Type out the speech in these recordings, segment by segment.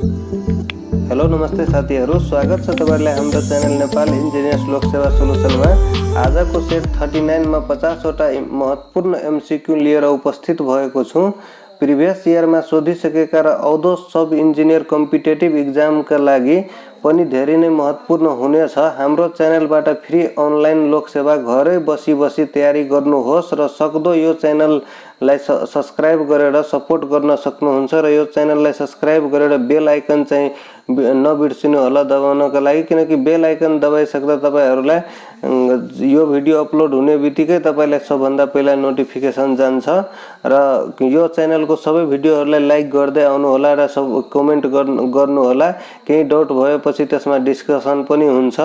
Hello नमस्ते साथीहरु, स्वागत छ तपाईहरुलाई हाम्रो च्यानल नेपाल इन्जिनियर्स लोकसेवा सोलुसनमा। आजको सेट 39 मा 50 वटा महत्त्वपूर्ण एमसीक्यू लिएर उपस्थित भएको छु। प्रिभियस इयरमा सोधिसकेका र आउँदो सब इन्जिनियर कम्पिटेटिभ एक्जामका लागि पनि धेरै नै महत्त्वपूर्ण हुनेछ। हाम्रो च्यानलबाट फ्री अनलाइन लोकसेवा घरै बसी तयारी गर्नुहोस् र सक्दो यो च्यानललाई सब्स्क्राइब गरेर सपोर्ट गर्न सक्नुहुन्छ र यो च्यानललाई सब्स्क्राइब गरेर बेल आइकन चाहिँ नबिर्सिनु होला दबाउनका लागि, किनकि बेल आइकन दबाइसक्दा तपाईहरुलाई यो भिडियो अपलोड हुने बित्तिकै तपाईलाई सबभन्दा पहिला नोटिफिकेसन जान्छ र यो च्यानलको सबै भिडियोहरुलाई लाइक गर्दै आउनु होला र सब कमेन्ट गर्नु होला। केही डाउट भएपछि त्यसमा डिस्कसन पनि हुन्छ।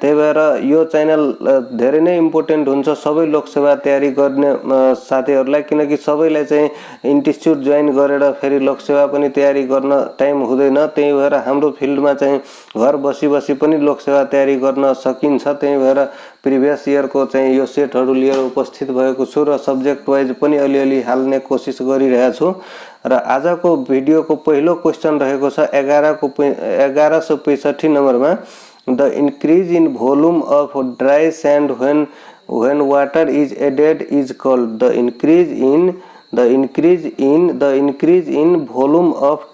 त्यही भएर यो च्यानल धेरै नै इम्पोर्टेन्ट हुन्छ सबै लोकसेवा तयारी गर्ने साथीहरुलाई, किनकि सबैलाई चाहिँ इन्स्टिट्युट जोइन गरेर फेरि लोकसेवा पनि तयारी गर्न टाइम हुँदैन। त्यही भएर हाम्रो फिल्डमा चाहिँ घर बसी पनि लोकसेवा तयारी गर्न सकिन्छ। त्यही भएर प्रिभियस इयरको चाहिँ यो सेटहरु लिएर उपस्थित भएको छु र सब्जेक्ट वाइज पनि अलिअलि हाल्ने कोसिस गरिरहेको छु। र आजको भिडियोको पहिलो क्वेशन रहेको छ 1165 नम्बरमा। The increase in volume of dry sand when water is added is called. The increase in volume of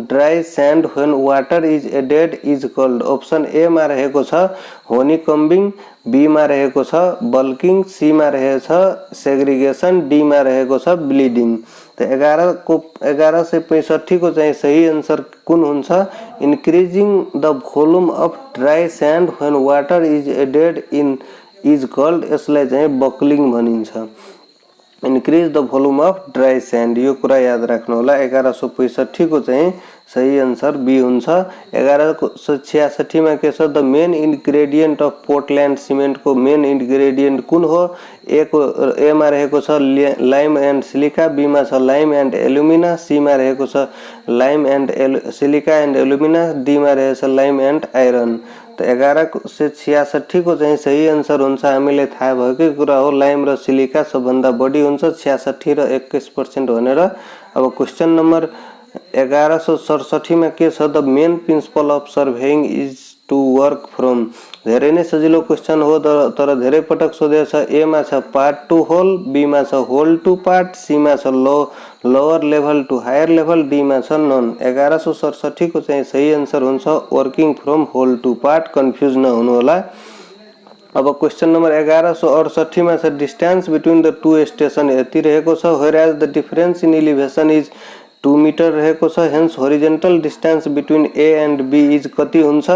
dry sand when water is added is called. Option A मा रहेको छ honeycombing, बी मा रहेको छ bulking, C मा रहेको छ segregation, D मा रहेको छ bleeding। तो 1165 को चाहिँ सही आंसर कुन हुन्छ? Increasing the volume of dry sand when water is added in is called. यसलाई चाहिँ बकलिङ भनिन्छ। Increase the volume of dry sand, यो कुरा याद राख्नु होला। 1165 को चाहिँ सही आंसर बी हुन्छ। 1166 मा के छ? The main ingredient of Portland cement को मेन इन्ग्रेडिएंट कुन हो? ए मा रहेको छ लाइम एन्ड सिलिका, बी मा छ लाइम एन्ड एल्युमिना, सी मा रहेको छ lime and silica and alumina, D मा रहेको छ लाइम एन्ड आइरन। तो 1166 को चाहिँ सही आंसर हुन्छ। हामीले थाहा भएकै कुरा हो, लाइम र सिलिका सबभन्दा बढी हुन्छ 66 र 21% भनेर। अब क्वेशन नम्बर 1167 मा के छ? The main principle of surveying is to work from. धेरै नै सजिलो क्वेशन हो तर धेरै पटक सोधेको छ। ए मा छ पार्ट टू होल, बी मा छ होल टू पार्ट, सी मा छ lower level to higher level, D मा छ नन। 1167 को चाहिँ सही आंसर हुन्छ working from whole two part. Confuse नहुनु होला। अब क्वेशन नंबर 1168 मा छ distance between the two station यति रहेको छ, where as the difference in elevation is 2 metre रहेको छ। Hence horizontal distance between A and B is कति हुन्छ?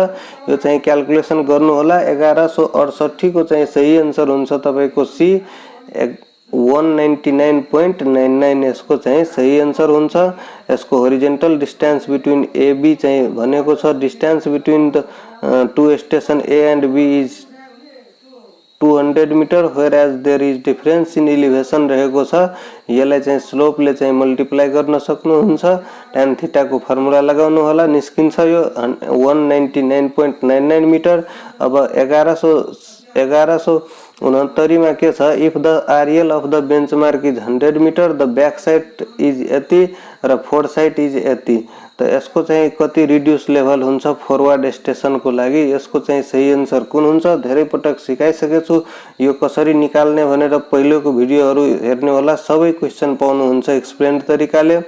यो चाहिँ क्याल्कुलेसन गर्नु होला। 1168 को चाहिँ सही आंसर हुन्छ तपाईको सी 199.99। यसको चाहिँ सही आंसर हुन्छ। यसको horizontal distance between A B चाहिँ भनेको छ distance between the two station A and B is 200 metre, where as there is difference in elevation रहेको छ। यसलाई चाहिँ स्लोपले चाहिँ मल्टिप्लाई गर्न सक्नुहुन्छ। tan थीटा को फर्मुला लगाउनु होला, निस्किन्छ यो 199.99 मीटर। अब 1169 मा के छ? If the RL of the benchmark is 100 meter, the back side is यति र फोर साइड इज यति। तो यसको चाहिँ कति रिड्यूस लेभल हुन्छ फरवर्ड स्टेशन को लागि? यसको चाहिँ सही आंसर कुन हुन्छ? धेरै पटक सिकाइसकेको छु यो कसरी निकाल्ने भनेर। पहिलोको भिडियोहरु हेर्नु होला, सबै क्वेशन पाउनुहुन्छ एक्सप्लेन तरिकाले।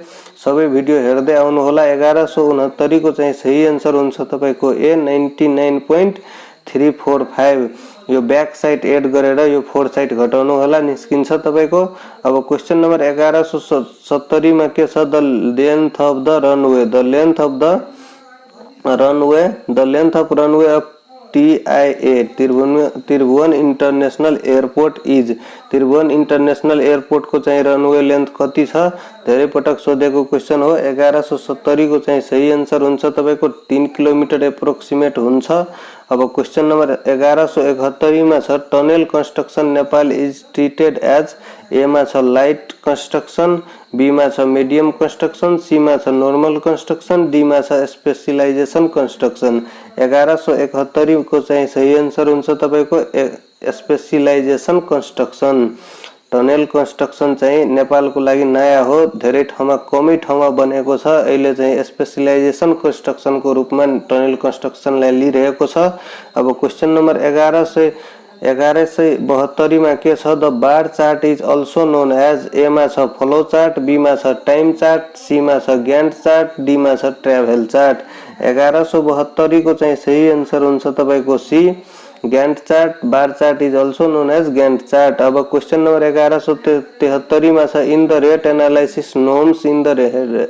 सबै भिडियो हेर्दै आउनु होला। 1169 को चाहिँ सही आंसर हुन्छ तपाईको ए 99.345। यो बैक साइड एड गरेर यो फोर साइड घटाउनु होला, निस्किन्छ तपाईको। अब क्वेशन नंबर 1170 मा के छ? The length of the runway, the length of runway of TIA Tribhuvan international airport is. Tribhuvan international airport को चाहिँ रनवे लेंथ कति छ? धेरै पटक सोधेको क्वेशन हो। 1170 को चाहिँ सही आंसर हुन्छ तपाईको 3 किलोमिटर एप्रोक्सिमेट हुन्छ। अब क्वेशन नंबर 1171 मा छ tunnel construction Nepal is treated as. A मा छ लाइट कंस्ट्रक्शन, बी मा छ मीडियम कंस्ट्रक्शन, सी मा छ नॉर्मल कंस्ट्रक्शन, डी मा छ स्पेशलाइजेशन कंस्ट्रक्शन। 1171 को चाहिँ सही आंसर हुन्छ तपाईको स्पेशलाइजेशन कंस्ट्रक्शन। टनेल कन्स्ट्रक्सन चाहिँ नेपालको लागि नयाँ हो, धेरै ठाउँमा कमै ठाउँमा बनेको छ। अहिले चाहिँ स्पेशलाइजेसन कन्स्ट्रक्सनको रूपमा टनेल कन्स्ट्रक्सनलाई लिइरहेको छ। अब क्वेशन नम्बर 1172 मा के छ? The bar chart is also known as. A मा छ फ्लो चार्ट, बी मा छ टाइम चार्ट, सी मा छ ग्यान्ट चार्ट, डी मा छ ट्राभल चार्ट। 1172 को चाहिँ सही आन्सर हुन्छ तपाईको C, Gantt chart. Bar chart is also known as Gantt chart. अब क्वेशन नंबर 1173 में छ in the rate analysis norms, in the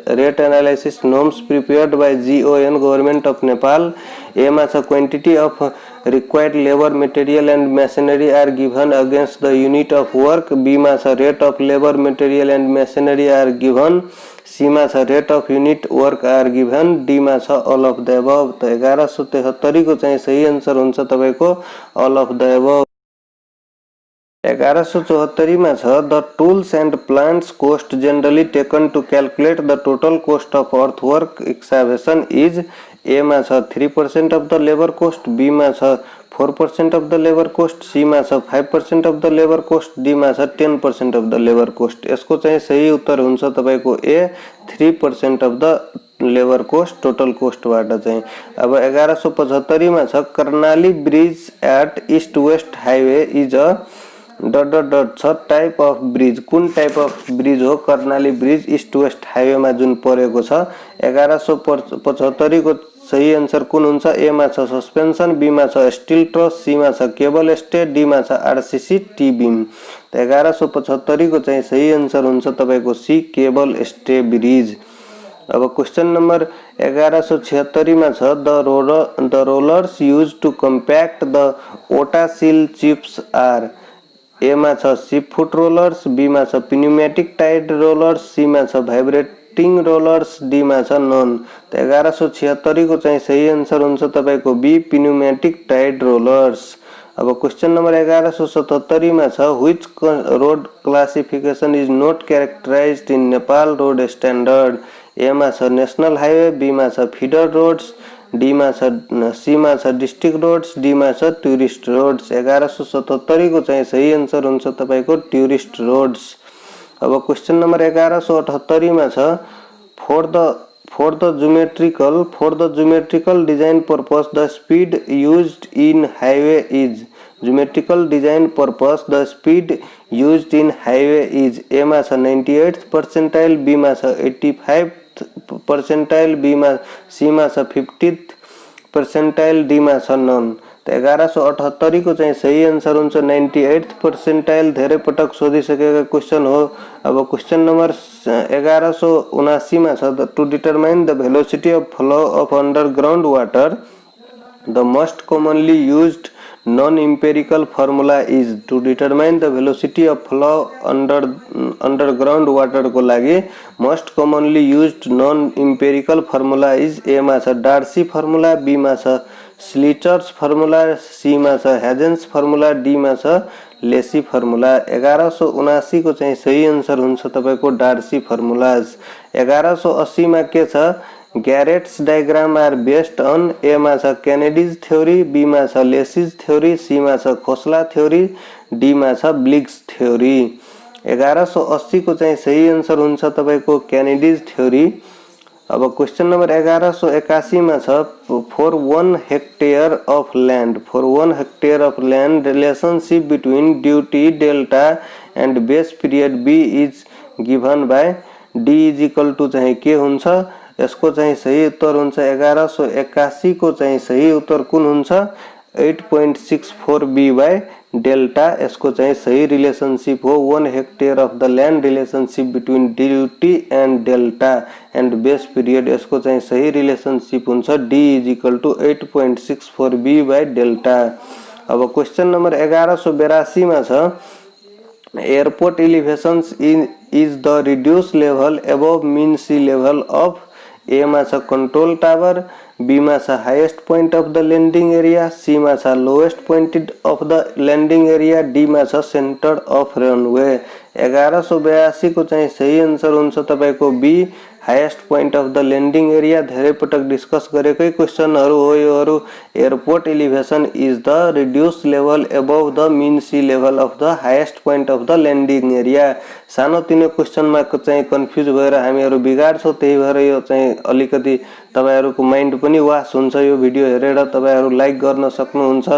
rate analysis norms prepared by GON government of Nepal. A में छ quantity of required labour material and machinery are given against the unit of work. B में छ rate of labour material and machinery are given. C में छ rate of unit work are given. D में छ all of the above. तो 1173 को चाहिँ सही आंसर हुन्छ तपाईको ऑल ऑफ द अबव। 1174 में छ the tools and plants cost generally taken to calculate the total cost of earthwork excavation is. A में छ 3% of the labour cost, B में छ 4% of the labour cost, C में छ 5% of the labour cost, D में छ 10% of the labour cost. यसको चाहिँ सही उत्तर हुन्छ तपाईको A 3% of the labour cost total cost बाट चाहिँ। अब 1175 में छ Karnali bridge at east west highway is a छ टाइप अफ ब्रिज। कुन टाइप अफ ब्रिज हो Karnali bridge east west highway में जुन परेको छ? 1175 को सही आंसर कुन हुन्छ? ए मा छ सस्पेंशन, बी मा छ स्टील ट्रस, सी मा छ केबल स्टे, डी मा छ RCC टी बीम। तो 1175 को चाहिँ सही आंसर हुन्छ तपाईको सी केबल स्टे ब्रिज। अब क्वेश्चन नंबर 1176 में छ the rollers use to compact the Otta seal chips are. A मा छ शिप फुट रोलर्स, बी मा छ pneumatic टाइड रोलर्स, सी मा छ भाइब्रेटिंग रोलर्स, डी मा छ नन। तो 1176 को चाहिँ सही आंसर हुन्छ तपाईको बी pneumatic टाइड रोलर्स। अब क्वेश्चन नंबर 1177 में छ which road classification is not characterised in Nepal road standard. A मा छ नेशनल हाईवे, बी मा छ फीडर रोड्स, डी मा छ सी मा छ डिस्ट्रिक्ट रोड्स, डी मा छ टूरिस्ट रोड्स। 1177 को चाहिँ सही आंसर हुन्छ तपाईको टूरिस्ट रोड्स। अब क्वेश्चन नंबर 1178 में छ for the geometrical design purpose the speed used in highway is। geometrical design purpose the speed used in highway is। ए मा छ 98th percentile, बी मा छ 85th percentile, बी मा सी मा छ 50th percentile, डी मा छ नन। तो 1178 को चाहिँ सही आंसर हुन्छ 98th percentile। धेरै पटक सोधिसकेको क्वेशन हो। अब क्वेशन नंबर 1179 में छ to determine the velocity of flow of underground water the most commonly used non empirical formula is. To determine the velocity of flow underground water को लागि most commonly used non empirical formula is. A मा छ Darcy formula, be मा छ स्लिटर्स formula, C मा छ हेजेन्स formula, D मा छ लेसी फॉर्मूला। 1179 को चाहिँ सही आंसर हुन्छ तपाईको डार्सी फॉर्मूलाज। 1180 में के छ ग्यारेट्स डायग्राम आर बेस्ड अन। ए मा छ केनेडीज थ्योरी, बी मा छ लेसिज थ्योरी, सी मा छ खोसला थ्योरी, डी मा छ ब्लिग्स थ्योरी। 1180 को चाहिँ सही आंसर हुन्छ तपाईको केनेडीज थ्योरी। अब क्वेश्चन नंबर 1181 में छ for 1 hectare of land relationship between duty delta and base period B is given by. D is equal to चाहिँ के हुन्छ? यसको चाहिँ सही उत्तर हुन्छ 1181 को चाहिँ सही उत्तर कुन हुन्छ? 8.64 बी बाय डेल्टा। यसको चाहिँ सही रिलेशनशिप हो 1 hectare of the land relationship between duty and delta and base period. यसको चाहिँ सही रिलेशनशिप हुन्छ D is equal to 8.64 B by delta. अब क्वेश्चन नंबर 1182 में छ airport elevations is the reduce level above mean sea level of. A मा छ control tower, B मा छ highest point of the landing area, C मा छ lowest point of the landing area, D मा छ सेंटर ऑफ रनवे। 1182 को चाहिँ सही आंसर हुन्छ तपाईको B highest point of the landing area धेरै पटक डिस्कस गरेकै क्वेशनहरु हो योहरु। Airport elevation is the reduced level above the mean sea level of the highest point of the landing area. सानोतिनो क्वेशनमा चाहिँ कन्फ्युज भएर हामीहरु बिगाड्छौं, त्यही भएर यो चाहिँ अलिकति तपाईहरुको माइन्ड पनि वाश हुन्छ। यो भिडियो हेरेर तपाईहरु लाइक गर्न सक्नुहुन्छ।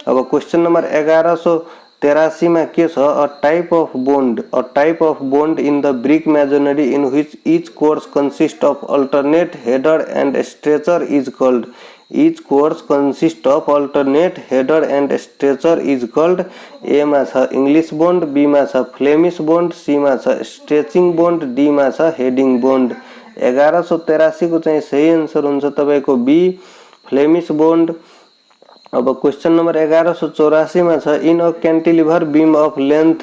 अब क्वेशन नम्बर 1183 मा के छ? A type of bond in the brick masonry in which each course consist of alternate header and stretcher is called. Each course consists of alternate header and stretcher is called। A मा छ English bond, B मा छ Flemish bond, C मा छ stretching bond, D मा छ heading bond. 1183 को चाहिँ सही आन्सर हुन्छ तपाईको B फ्लेमिश बोन्ड। अब क्वेशन नम्बर 1184 मा छ in a cantilever beam of length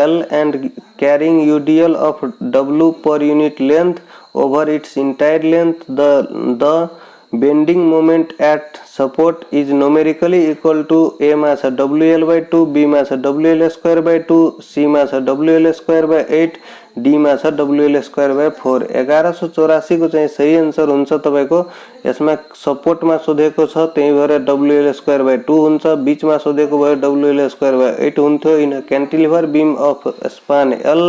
L and carrying UDL of W per unit length over its entire length, the bending moment at support is numerically equal to। A मा छ WL/2, B मा छ WL²/2, C मा छ WL²/8, D मा छ WL²/4। 1184 को चाहिँ सही आन्सर हुन्छ तपाईको। यसमा सपोर्टमा सोधेको छ त्यही भएर WL²/2 हुन्छ, बीचमा सोधेको भए WL²/8 हुन्थ्यो। In cantilever beam of span L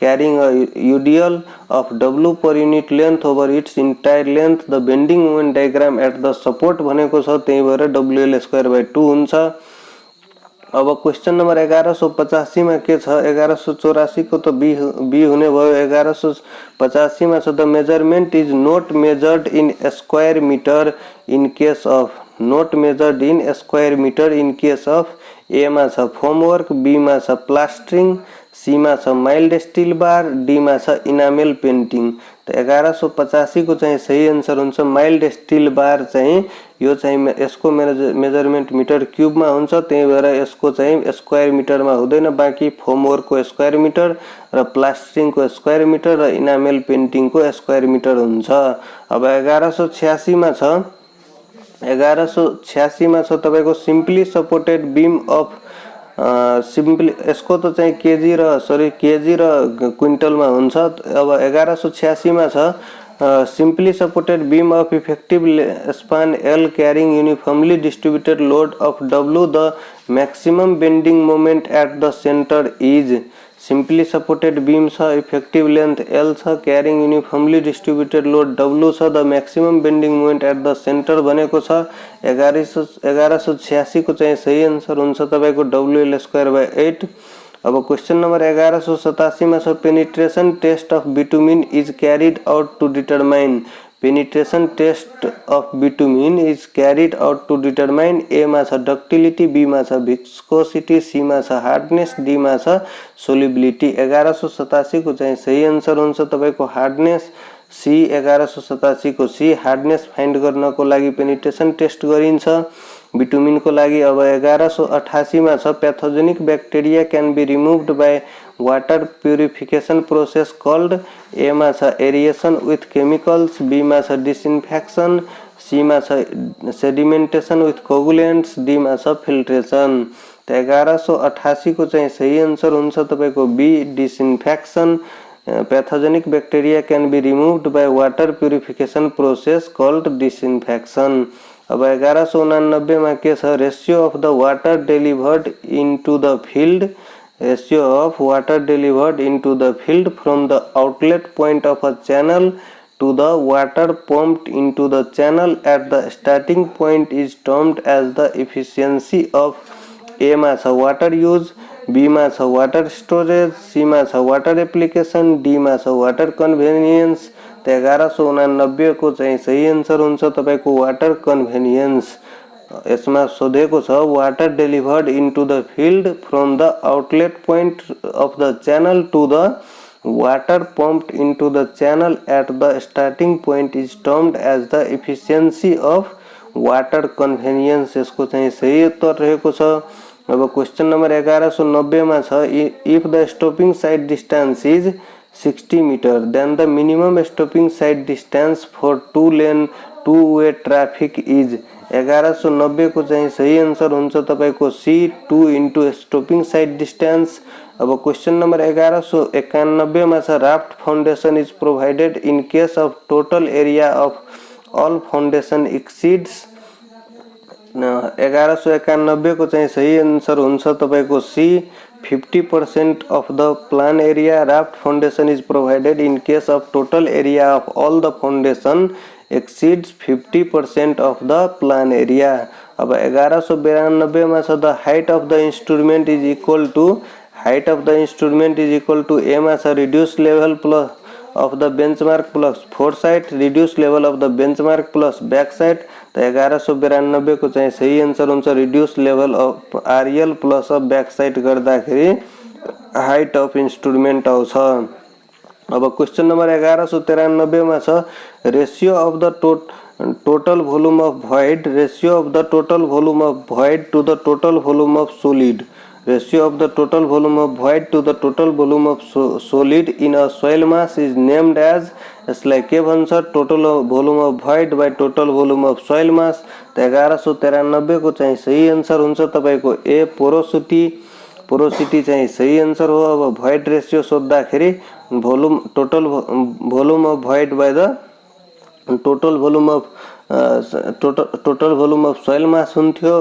carrying a UDL of W per unit length over its entire length, the bending moment diagram at the support भनेको छ त्यही भएर WL²/2 हुन्छ। अब क्वेशन नम्बर 1185 मा के छ? 1184 को त बी हुने भयो। 1185 मा छ the measurement is not measured in square metre in case of. Not measured in square metre in case of. A मा छ फर्मवर्क, बी मा छ प्लास्टरिङ, सी मा छ माइल्ड स्टील बार, डी मा छ इनामेल पेन्टिङ। त 1185 को चाहिँ सही आन्सर हुन्छ माइल्ड स्टील बार। चाहिँ यो चाहिँ यसको मेजरमेन्ट मिटर क्यूबमा हुन्छ, त्यही भएर यसको चाहिँ स्क्वायर मिटरमा हुँदैन। बाँकी फर्मवर्कको स्क्वायर मिटर र प्लास्टरिङको स्क्वायर मिटर र इनामेल पेन्टिङको स्क्वायर मिटर हुन्छ। अब 1186 मा छ 1186 मा छ तपाईको simply supported beam of simply यसको त चाहिँ केजी र क्विन्टलमा हुन्छ। अब 1186 मा छ simply supported beam of effective span L carrying uniformly distributed load of W, the maximum bending moment at the center is। Simply supported beam छ, इफेक्टिभ लेन्थ L छ, carrying uniformly distributed load W छ, the maximum bending moment at the centre भनेको छ। 1186 को चाहिँ सही answer हुन्छ तपाईको WL²/8। अब क्वेशन नम्बर 1187 मा छ penetration test of bitumen is carried out to determine. Penetration test of bitumen is carried out to determine. A मा छ डक्टिलिटी, बी मा छ भिस्कोसिटी, सी मा छ हार्डनेस, डी मा छ सोलिबिलिटी। 1187 को चाहिँ सही आन्सर हुन्छ तपाईको हार्डनेस सी। 1187 को सी हार्डनेस फाइन्ड गर्नको लागि पेनिट्रेसन टेस्ट गरिन्छ बिटुमिन को लागि। अब 1188 मा छ pathogenic bacteria can be removed by water purification process called. A मा छ एरिएशन विथ केमिकल्स, बी मा छ डिसइन्फेक्शन, सी मा छ सेडिमेंटेशन विथ कोगुलेंट्स, डी मा छ फिल्ट्रेशन। तो 1188 को चाहिँ सही आन्सर हुन्छ तपाईको B disinfection. Pathogenic bacteria can be removed by water purification process called disinfection. अब 1189 में के छ ratio of the water delivered into the field. Ratio of water delivered into the field from the outlet point of a channel to the water pumped into the channel at the starting point is termed as the efficiency of। A मा छ water use, B मा छ water storage, C मा छ water application, D मा छ water convenience। तो 1189 को चाहिँ सही आन्सर हुन्छ तपाईको वाटर कन्भेनियन्स। यसमा सोधेको छ water delivered into the field from the outlet point of the channel to the water pumped into the channel at the starting point is termed as the efficiency of water convenience। यसको चाहिँ सही उत्तर रहेको छ। अब question number 1190 मा छ if the stopping side distance is 60 meter then the minimum stopping side distance for two lane two way traffic is 1190 को चाहिँ सही आन्सर हुन्छ तपाईको C 2 into stopping sight distance. अब क्वेश्चन नंबर 1191 मा छ raft foundation is provided in case of total area of all foundation exceeds 1191 को चाहिँ सही आन्सर हुन्छ तपाईको C 50% of the plan area. Raft foundation is provided in case of total area of all the foundation exceeds 50% of the plan area. अब 1192 में छ the height of the instrument is equal to a में छ reduced level plus of the benchmark plus foresight, reduced level of the benchmark plus backside. तो 1192 को चाहिँ सही answer हुन्छ reduced level of RL plus of back side गर्दाखेरि height of instrument आउँछ। अब क्वेश्चन नंबर 1193 मा छ ratio of the total volume of void to the total volume of solid ratio of the total volume of void to the total volume of solid in a soil mass is named as यसलाई के भन्छ total volume of void by total volume of soil mass। तो 1193 को चाहिँ सही answer हुन्छ तपाईको ए porosity चाहिँ सही आन्सर हो। अब void ratio सोध्दाखेरि total volume of void by the total volume of soil mass हुन्थ्यो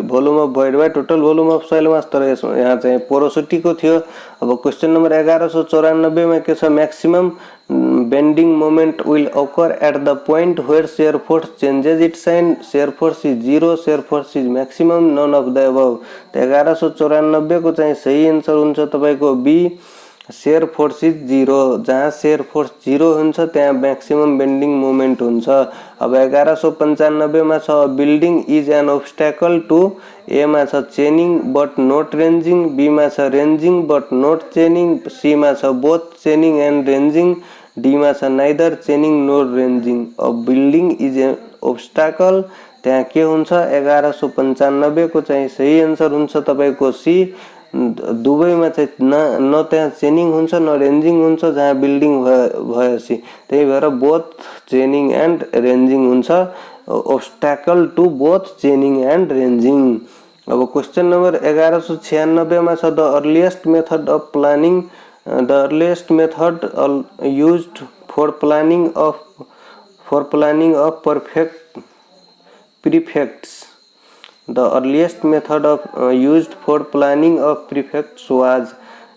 volume of void by total volume of soil mass, तर यहाँ चाहिँ पोरोसिटी को थियो। अब क्वेश्चन नंबर 1194 में के छ maximum bending moment will occur at the point where shear force changes its sign, shear force is 0, shear force is maximum, none of the above। 1194 को चाहिँ सही आन्सर हुन्छ तपाईको बी शेयर फोर्स इज 0। जहाँ shear force 0 हुन्छ त्यहाँ maximum bending moment हुन्छ। अब 1195 मा छ building is an obstacle to A मा छ chaining but not ranging, B मा छ ranging but not chaining, C मा छ both chaining and ranging, D मा छ नाइदर चेनिङ नोर रेन्जिङ। अब बिल्डिङ इज एन ऑब्स्टेकल त्यहाँ के हुन्छ 1195 को चाहिँ सही आन्सर हुन्छ तपाईको सी। दुबईमा चाहिँ न त्यहाँ चेनिङ हुन्छ न रेन्जिङ हुन्छ जहाँ बिल्डिङ भएपछि, त्यही भएर बोथ चेनिङ एन्ड रेन्जिङ हुन्छ, obstacle to both chaining and ranging. अब क्वेश्चन नंबर 1196 मा छ the earliest method used for planning of prefects। The earliest method of used for planning of prefects was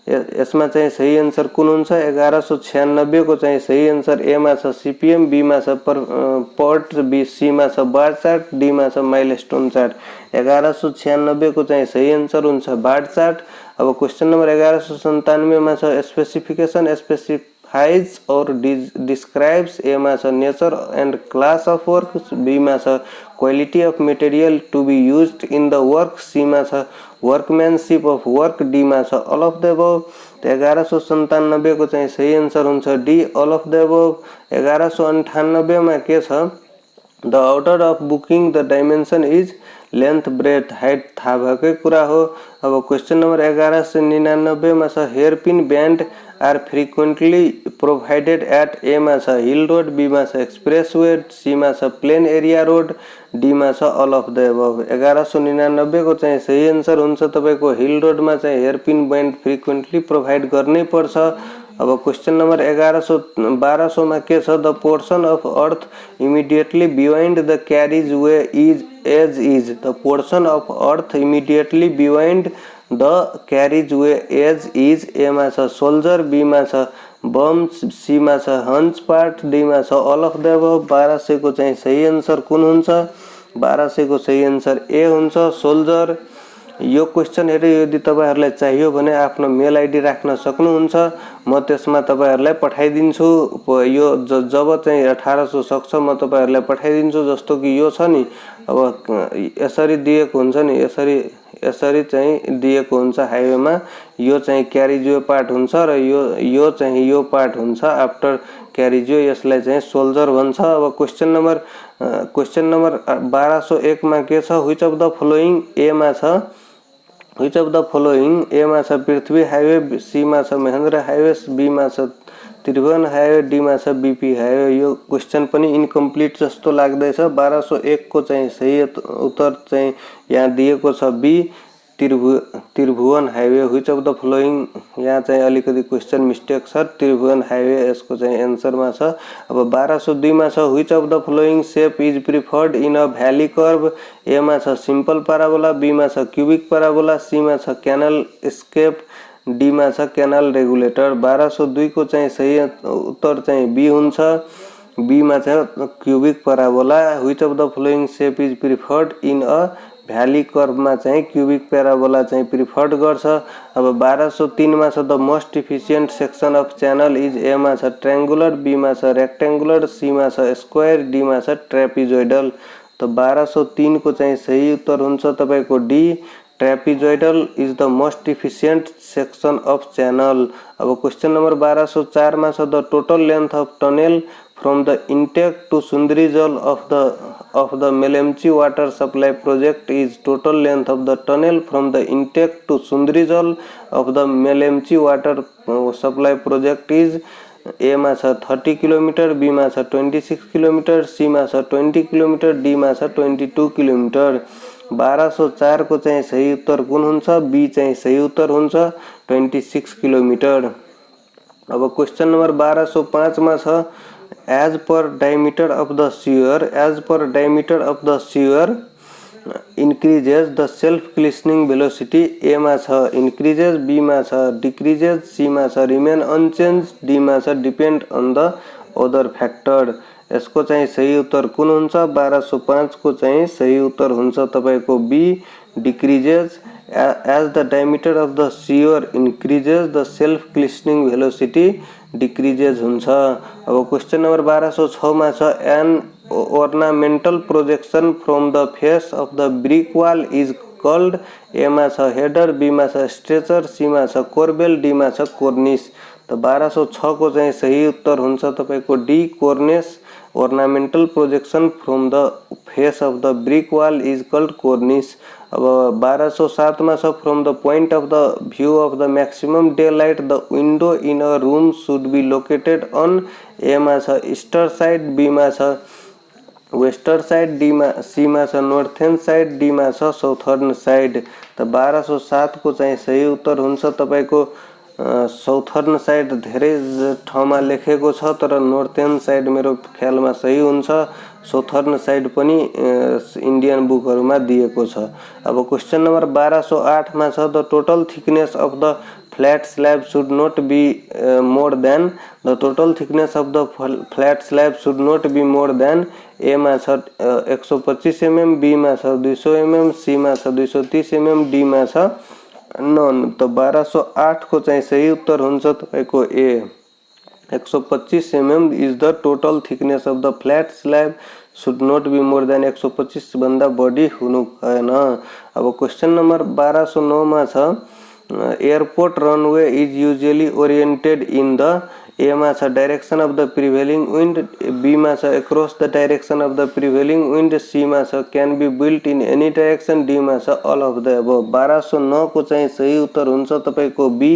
यसमा चाहिँ सही आन्सर कुन हुन्छ 1196 को चाहिँ सही आन्सर ए मा छ सीपीएम, बी मा छ पर्ट, बी सी मा छ बार चार्ट, डी मा छ माइलस्टोन चार्ट। 1196 को चाहिँ सही आन्सर हुन्छ बार चार्ट। अब क्वेश्चन नंबर 1197 मा छ स्पेसिफिकेशन स्पेसिफाइज और डिस्क्राइब्स ए मा छ nature and class of work, B मा छ quality of material to be used in the work, C मा छ वर्कमैनशिप अफ वर्क, डी मा छ ऑल अफ द अबव। 1197 को चाहिँ सही आन्सर हुन्छ D all of the above. 1198 मा के छ the order of booking the dimension is length breadth height थाहा भएकै कुरा हो। अब क्वेश्चन नंबर 1199 मा छ hair pin bend are frequently provided at A मा छ हिल रोड, बी मा छ एक्सप्रेस वे, सी मा छ प्लेन एरिया रोड, डी मा छ ऑल अफ द अबव। 1199 को चाहिँ सही आन्सर हुन्छ तपाईको हिल रोड मा चाहिँ hair pin bend frequently provide गर्नै पर्छ। अब क्वेश्चन नंबर 1200 मा के छ the portion of earth immediately behind the carriage way is the portion of earth immediately behind the carriage way as is A मा छ सोल्जर, बी मा छ बम, सी मा छ हंच पार्ट, डी मा छ ऑल अफ द अबव। 1200 को चाहिँ सही आन्सर कुन हुन्छ 1200 को सही आन्सर ए हुन्छ सोल्जर। यो क्वेश्चन हेरे यदि तपाईहरुलाई चाहियो भने आफ्नो मेल आईडी राख्न सक्नुहुन्छ, म त्यसमा तपाईहरुलाई पठाइदिन्छु। यो जब चाहिँ 1800 सक्छ म तपाईहरुलाई पठाइदिन्छु। जस्तो कि यो छ नि अब यसरी दिएको हुन्छ नि, यसरी चाहिँ दिएको हुन्छ हाइवेमा, यो चाहिँ क्यारिजवे पार्ट हुन्छ र यो चाहिँ यो पार्ट हुन्छ आफ्टर क्यारिजवे, यसलाई चाहिँ सोल्जर भन्छ। अब क्वेश्चन नंबर 1201 मा के छ व्हिच अफ द फलोइङ ए मा छ व्हिच अफ द फलोइङ ए मा छ पृथ्वी हाइवे, सी मा छ महेन्द्र हाइवे, बी मा छ त्रिभुवन हाइवे, डीमा छ बीपी हाइवे। यो क्वेशन पनि इन्कम्प्लिट जस्तो लाग्दैछ। 1201 को चाहिँ सही उत्तर चाहिँ यहाँ दिएको छ B, Tribhuvan highway. Which of the following, यहाँ चाहिँ अलिकति क्वेशन मिस्टेक छ, त्रिभुवन हाइवे यसको चाहिँ एन्सरमा छ। अब 1202 मा छ which of the flowing shape is preferred in a valley curve. A मा छ सिम्पल प्याराबोला, बी मा छ क्यूबिक प्याराबोला, सी मा छ क्यानल स्केप, डी मा छ क्यानल रेगुलेटर। 1202 को चाहिँ सही उत्तर चाहिँ बी हुन्छ। बी मा छ cubic parabola. Which of the flowing shape is preferred in a valley कर्भमा चाहिँ क्यूबिक प्याराबोला चाहिँ प्रिफर्ड गर्छ। अब 1203 मा छ the most efficient section of channel is. A मा छ ट्रायंगुलर, बी मा छ रेक्टेंगुलर, सी मा छ स्क्वायर, डी मा छ ट्रेपिजोइडल। तो 1203 को चाहिँ सही उत्तर हुन्छ तपाईको D, trapezoidal is the most efficient section of channel. अब क्वेश्चन नंबर 1204 में छ the total length of tunnel from the intake to Sundarijal of the Melamchi water supply project is total length of the tunnel from the intake to Sundrijal of the Melamchi water supply project is। ए मा छ 30 kilometre, be मा छ 26 kilometre, C मा छ 20 kilometre, D मा छ 22 kilometre. 1204 को चाहिँ सही उत्तर कुन हुन्छ? बी चाहिँ सही उत्तर हुन्छ, 26 किलोमीटर। अब क्वेश्चन नंबर 1205 मा छ as per diameter of the sewer increases the self glistening velocity। ए मा छ increases, बी मा छ decreases, सी मा छ remain unchanged, डी मा छ depend on the other factor। यसको चाहिँ सही उत्तर कुन हुन्छ? 1205 को चाहिँ सही उत्तर हुन्छ तपाईको be, decreases। as the diameter of the sewer increases the self glistening velocity decreases हुन्छ। अब क्वेश्चन नंबर 1206 मा छ an ornamental projection from the face of the brick wall is called। ए मा छ हेडर, बी मा छ स्ट्रेचर, सी मा छ कोर्बेल, डी मा छ कोर्निस। तो 1206 को चाहिँ सही उत्तर हुन्छ तपाईको D, कोर्निस। ornamental projection from the face of the brick wall is called cornice। अब 1207 में छ from the point of the view of the maximum daylight the window in a room should be located on। ए मा छ Easter side, be मा छ western side, D मा C मा छ नॉर्थर्न साइड, डी मा छ साउथर्न साइड। तो 1207 को चाहिँ सही उत्तर हुन्छ तपाईको साउथर्न साइड। धेरै ठाउँमा लेखेको छ तर नॉर्थर्न साइड मेरो ख्यालमा सही हुन्छ। साउथर्न साइड पनि इंडियन बुकहरुमा दिएको छ। अब क्वेश्चन नंबर 1208 मा छ the total thickness of the flat slab should not be more than. The total thickness of the flat slab should not be more than. A मा छ 125 mm, बी मा छ 200 mm, सी मा छ 230 mm, D मा छ non. तो 1208 को चाहिँ सही उत्तर हुन्छ तपाईको A, 125 mm is the total thickness of the flat slab should not be more than 125 भन्दा बढी हुनु भएन। अब क्वेश्चन नंबर 1209 मा छ airport runway is usually oriented in the. A मा छ direction of the prevailing wind, B मा छ across the direction of the prevailing wind, C मा छ can be built in any direction, D मा छ ऑल अफ द अबव। 1209 को चाहिँ सही उत्तर हुन्छ तपाईको B,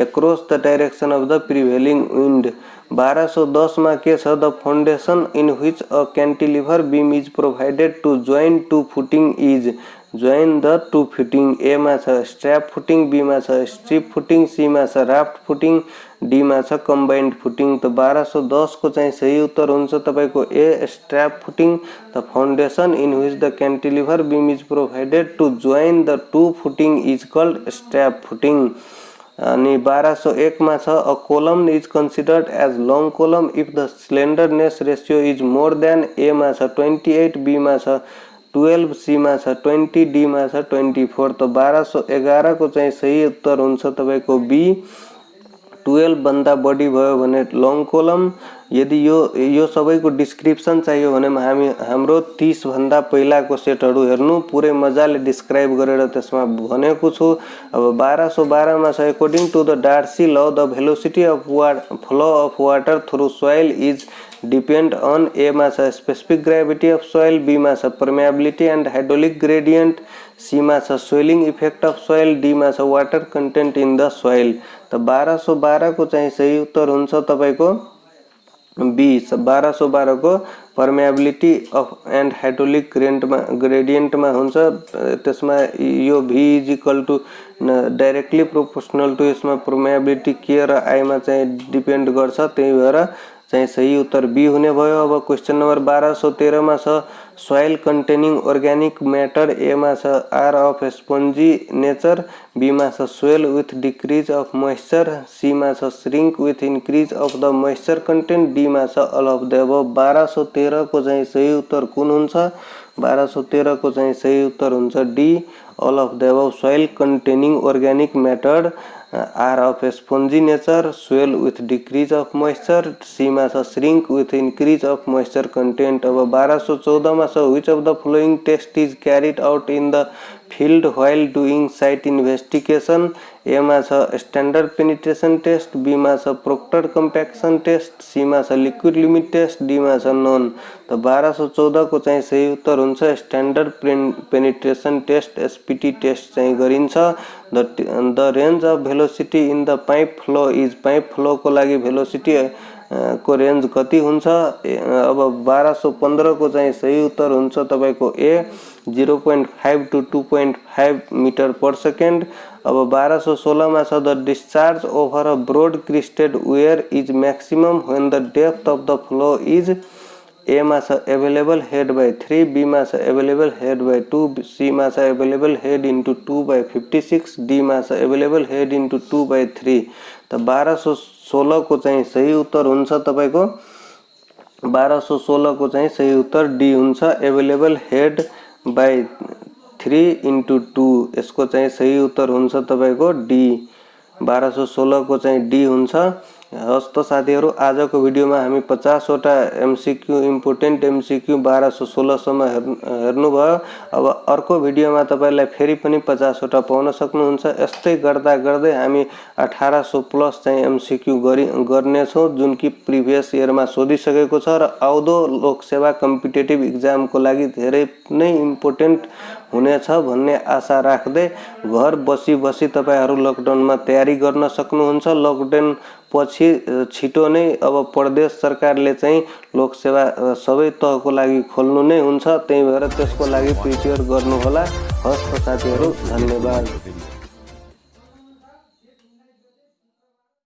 across the direction of the prevailing wind. 1210 मा के छ the foundation in which a cantilever beam is provided to join two footing is. Join the two footing. A मा छ स्ट्रैप फुटिंग, बी मा छ स्ट्रिप फुटिंग, सी मा छ raft footing, D मा छ कंबाइन्ड फुटिंग। तो 1210 को चाहिँ सही उत्तर हुन्छ तपाईको A, strap footing. The foundation in which the cantilever beam is provided to join the two footing is called strap footing. अनि 1201 मा छ a column is considered as long column if the slenderness ratio is more than. A मा छ 28, be मा छ 12, C मा छ 20, D मा छ 24। तो 1211 को चाहिँ सही उत्तर हुन्छ तपाईको बी, 12 भन्दा बढी भयो भने लॉन्ग कोलम, यदि यो सबैको डिस्क्रिप्सन चाहियो भने हामी हाम्रो 30 भन्दा पहिलाको सेटहरु हेर्नु, पुरै मजाले डिस्क्राइब गरेर त्यसमा भनेको छु। अब 1212 मा छ according to the Darcy law the velocity of flow of water through soil is depend on A मा छ specific gravity of soil, B मा छ permeability and hydraulic gradient, C मा छ soiling effect of soil, D मा छ water content in the soil. त 1212 को चाहिँ सही उत्तर हुन्छ तपाईको बी। 1212 को permeability of and hydraulic gradient में हुन्छ। त्यसमा यो v is equal to directly proportional to यसमा परमेबिलिटी के र आई मा चाहिँ डिपेंड गर्छ, त्यही भएर चाहिँ सही उत्तर बी हुने भयो। अब क्वेश्चन नंबर 1213 मा छ soil containing organic matter, A मा छ are of spongy nature, B मा छ soil with decrease of moisture, C मा छ shrink with increase of the moisture content, D मा छ अल अफ द अबव। 1213 को चाहिँ सही उत्तर कुन हुन्छ? 1213 को चाहिँ सही उत्तर हुन्छ D all of the above. Soil containing organic matter, are of spongy nature, soil with decrease of moisture, C मा छ shrink with increase of moisture content. अब 1214 मा छ which of the following test is carried out in the field while doing site investigation, A मा छ standard penetration test, be मा छ proctor compaction test, C मा छ लिक्विड लिमिट टेस्ट, डी मा छ नॉन। तो 1214 को चाहिँ सही उत्तर हुन्छ standard penetration test SPT test चाहिँ गरिन्छ। The range of velocity in the pipe flow is, pipe flow को लागि भेलोसिटी को रेंज कति हुन्छ? अब 1215 को चाहिँ सही उत्तर हुन्छ तपाईको A 0.5 to 2.5 metre per second. अब 1216 मा छ the discharge over a broad crested weir is maximum when the depth of the flow is, A मा छ अवेलेबल हेड बाय 3, बी मा छ अवेलेबल हेड बाय 2, सी मा छ available head into 2 by 56, D मा छ अवेलेबल हेड इनटू 2 बाय 3। त 1216 को चाहिँ सही उत्तर हुन्छ तपाईको 1216 को चाहिँ सही उत्तर डी हुन्छ अवेलेबल हेड बाय 3 into 2। यसको चाहिँ सही उत्तर हुन्छ तपाईको डी। 1216 को चाहिँ डी हुन्छ। हस् त साथीहरु, आजको भिडियोमा हामी 50 वटा एमसीक्यू इम्पोर्टेन्ट एमसीक्यू 1216 सम्म हेर्नु भयो। अब अर्को भिडियोमा तपाईलाई फेरि पनि 50 वटा पाउन सक्नुहुन्छ। यस्तै गर्दा गर्दै हामी 1800 प्लस चाहिँ एमसीक्यू गर्ने छौं, जुन कि प्रिभियस इयरमा सोधिसकेको छ र आउँदो लोकसेवा कम्पिटेटिभ एक्जामको लागि धेरै नै इम्पोर्टेन्ट हुनेछ भन्ने आशा राख्दै घर बसी बसी तपाईहरु लकडाउनमा तयारी गर्न सक्नुहुन्छ। लकडाउन पछि छिटो नै अब प्रदेश सरकारले चाहिँ लोकसेवा सबै तहको लागि खोल्नु नै हुन्छ, त्यही भएर त्यसको लागि प्रिपेयर गर्नु होला। हस् त साथीहरु, धन्यवाद।